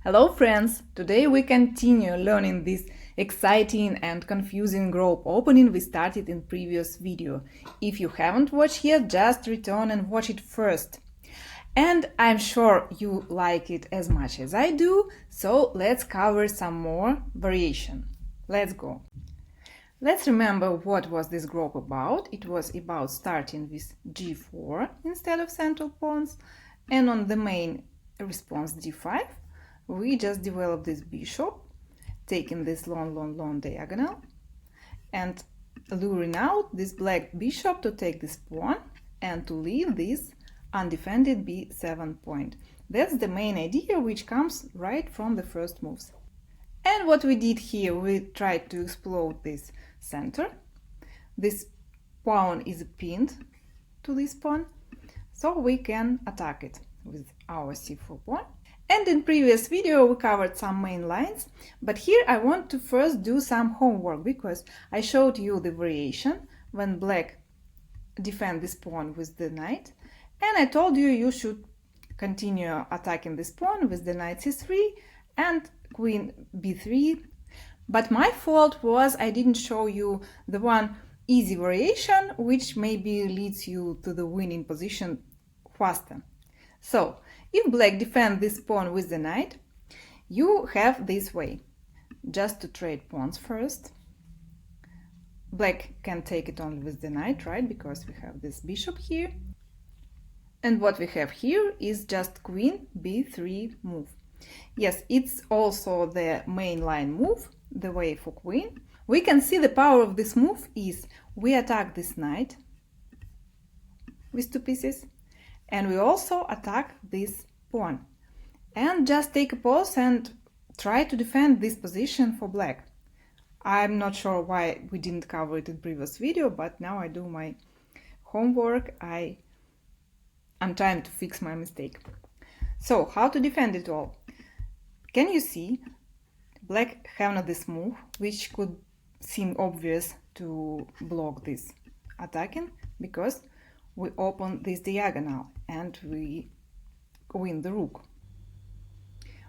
Hello friends! Today we continue learning this exciting and confusing Grob opening we started in previous video. If you haven't watched yet, just return and watch it first. And I'm sure you like it as much as I do, so let's cover some more variation. Let's go! Let's remember what was this Grob about. It was about starting with g4 instead of central pawns, and on the main response d5 we just developed this bishop, taking this long diagonal and luring out this black bishop to take this pawn and to leave this undefended b7 point. That's the main idea, which comes right from the first moves. And what we did here, we tried to explode this center. This pawn is pinned to this pawn, so we can attack it with our c4 pawn. And in previous video we covered some main lines, but here I want to first do some homework, because I showed you the variation when black defend this pawn with the knight, and I told you you should continue attacking this pawn with the knight c3 and queen b3. But my fault was I didn't show you the one easy variation which maybe leads you to the winning position faster. So if black defends this pawn with the knight, you have this way, just to trade pawns first. Black can take it only with the knight, right, because we have this bishop here. And what we have here is just queen b3 move. Yes, it's also the main line move, the way for queen. We can see the power of this move is we attack this knight with two pieces, and we also attack this pawn. And just take a pause and try to defend this position for black. I'm not sure why we didn't cover it in previous video, but now I do my homework. I'm trying to fix my mistake. So, how to defend it all? Can you see black have not this move, which could seem obvious to block this attacking, because we open this diagonal and we win the rook.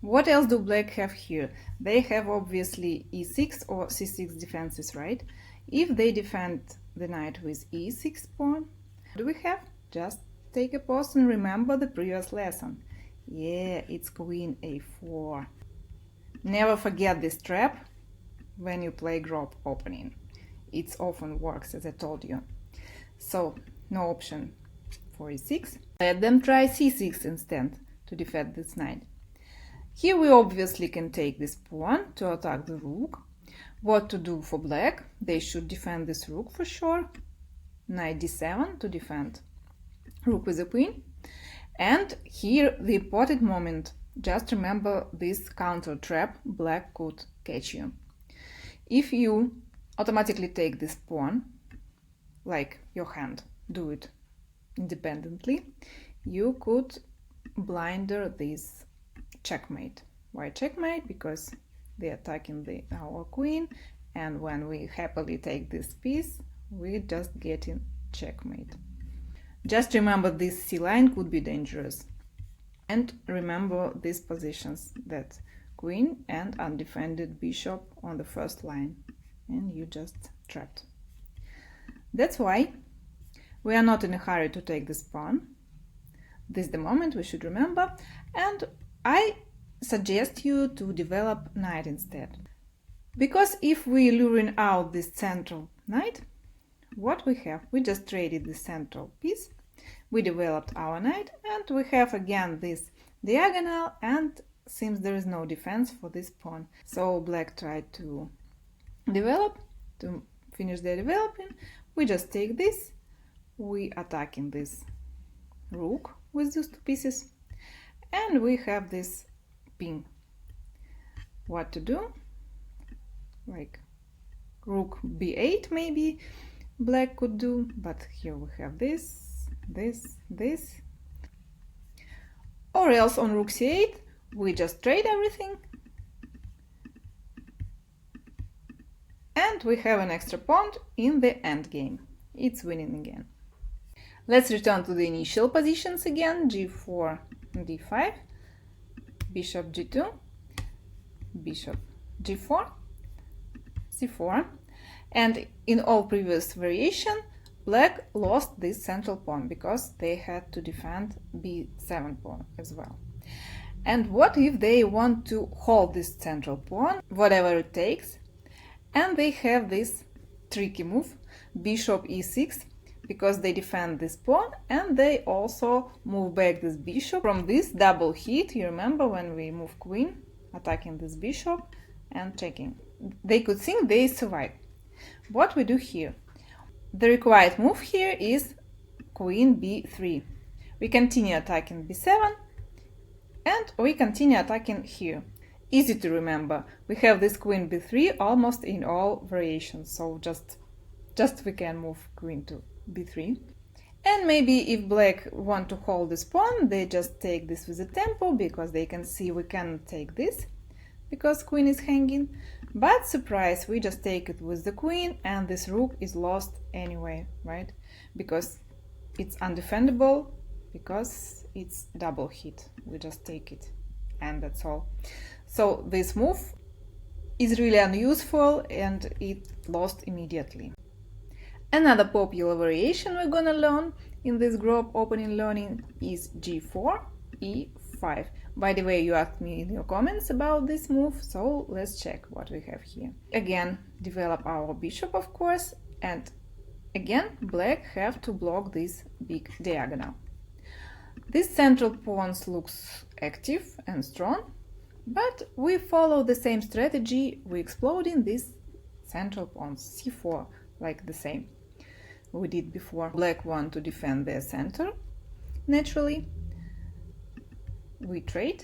What else do black have here? They have obviously e6 or c6 defenses, right? If they defend the knight with e6 pawn, what do we have? Just take a pause and remember the previous lesson. Yeah, it's queen a4. Never forget this trap when you play Grob opening. It often works, as I told you. So, no option for e6. Let them try c6 instead to defend this knight. Here we obviously can take this pawn to attack the rook. What to do for black? They should defend this rook for sure. Knight d7 to defend rook with the queen. And here the important moment, just remember this counter trap black could catch you. If you automatically take this pawn, like your hand do it independently, you could blinder this checkmate. Why checkmate? Because they're attacking our queen, and when we happily take this piece, we just get in checkmate. Just remember this c line could be dangerous. And remember these positions, that queen and undefended bishop on the first line, and you just trapped. That's why we are not in a hurry to take this pawn. This is the moment we should remember, and I suggest you to develop knight instead. Because if we luring out this central knight, what we have? We just traded the central piece, we developed our knight, and we have again this diagonal, and seems there is no defense for this pawn. So black tried to develop, to finish their developing. We just take this, we attacking this rook with these two pieces, and we have this pin. What to do? Like rook b8 maybe black could do, but here we have this, or else on rook c8 we just trade everything, and we have an extra pawn in the end game. It's winning again. Let's return to the initial positions again, g4 d5, bishop g2, bishop g4, c4, and in all previous variation black lost this central pawn because they had to defend b7 pawn as well. And what if they want to hold this central pawn, whatever it takes, and they have this tricky move, bishop e6, because they defend this pawn and they also move back this bishop from this double hit. You remember when we move queen, attacking this bishop and checking. They could think they survive. What we do here? The required move here is queen b3. We continue attacking b7 and we continue attacking here. Easy to remember. We have this queen b3 almost in all variations, so just we can move queen to b3. And maybe if black want to hold this pawn, they just take this with a tempo, because they can see we cannot take this because queen is hanging. But surprise, we just take it with the queen and this rook is lost anyway, right? Because it's undefendable, because it's double hit. We just take it and that's all. So this move is really unuseful and it lost immediately. Another popular variation we're gonna learn in this Grob Opening learning is g4, e5. By the way, you asked me in your comments about this move, so let's check what we have here. Again, develop our bishop, of course, and again, black have to block this big diagonal. This central pawn looks active and strong, but we follow the same strategy. We exploding this central pawn, c4, like the same we did before. Black want to defend their center. Naturally, we trade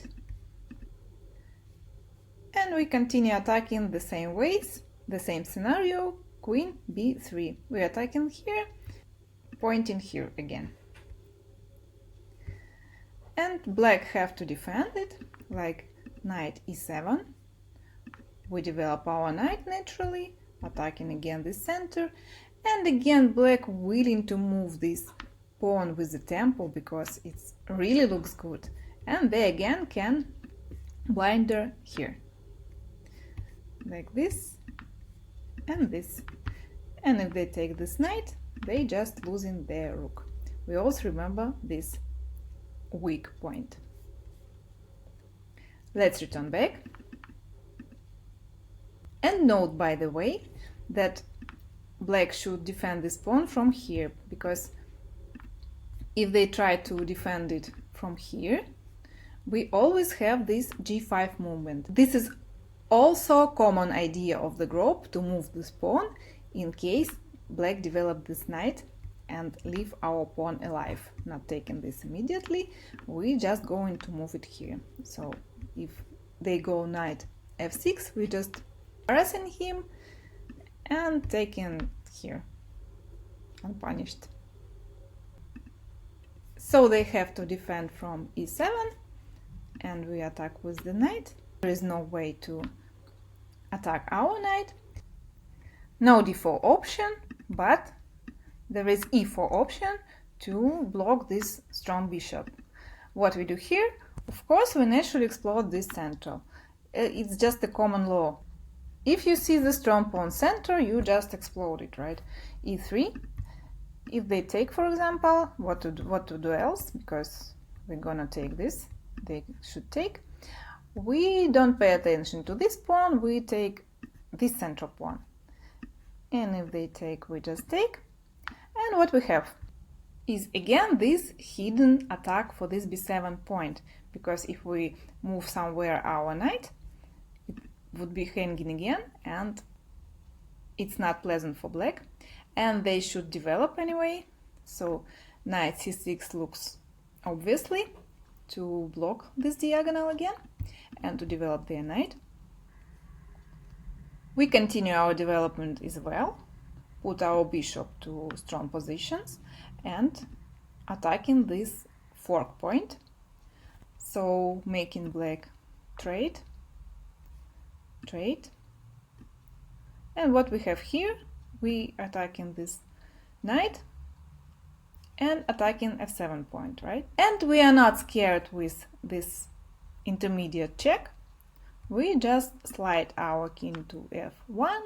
and we continue attacking the same ways, the same scenario, queen b3. We're attacking here, pointing here again. And black have to defend it, like knight e7. We develop our knight naturally, attacking again the center, and again black willing to move this pawn with the tempo because it really looks good, and they again can blinder here, like this and this. And if they take this knight, they just losing their rook. We also remember this weak point. Let's return back. And note, by the way, that black should defend this pawn from here, because if they try to defend it from here, we always have this g5 movement. This is also a common idea of the Grob, to move this pawn in case black develop this knight and leave our pawn alive. Not taking this immediately, we just going to move it here. So if they go knight f6, we just harassing him and taking here unpunished. So they have to defend from e7 and we attack with the knight. There is no way to attack our knight. No d4 option, but there is e4 option to block this strong bishop. What we do here, of course, we naturally explode this center. It's just a common law. If you see the strong pawn center, you just explode it, right? e3. If they take, for example, what to do else, because we're gonna take this, they should take. We don't pay attention to this pawn, we take this central pawn. And if they take, we just take. And what we have is again this hidden attack for this b7 point, because if we move somewhere our knight, it would be hanging again, and it's not pleasant for black, and they should develop anyway. So knight c6 looks obviously to block this diagonal again and to develop their knight. We continue our development as well, put our bishop to strong positions and attacking this fork point, so making black trade. And what we have here, we attacking this knight and attacking f7 point, right? And we are not scared with this intermediate check. we just slide our king to f1,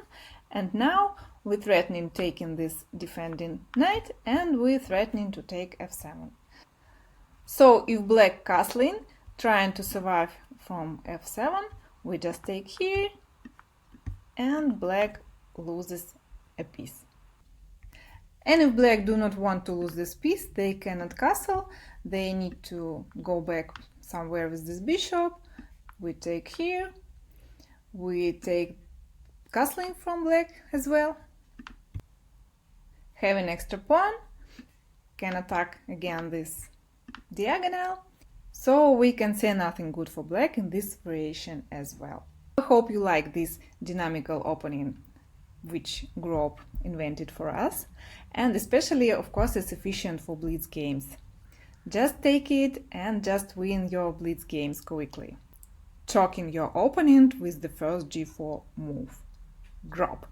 and now we're threatening taking this defending knight, and we're threatening to take f7. So if black castling, trying to survive from f7, we just take here, and black loses a piece. And if black do not want to lose this piece, they cannot castle, they need to go back somewhere with this bishop. We take here, we take castling from black as well. Having extra pawn, can attack again this diagonal. So we can say nothing good for black in this variation as well. I hope you like this dynamical opening which Grob invented for us, and especially, of course, it's efficient for blitz games. Just take it and just win your blitz games quickly, choking your opponent with the first g4 move. Grob.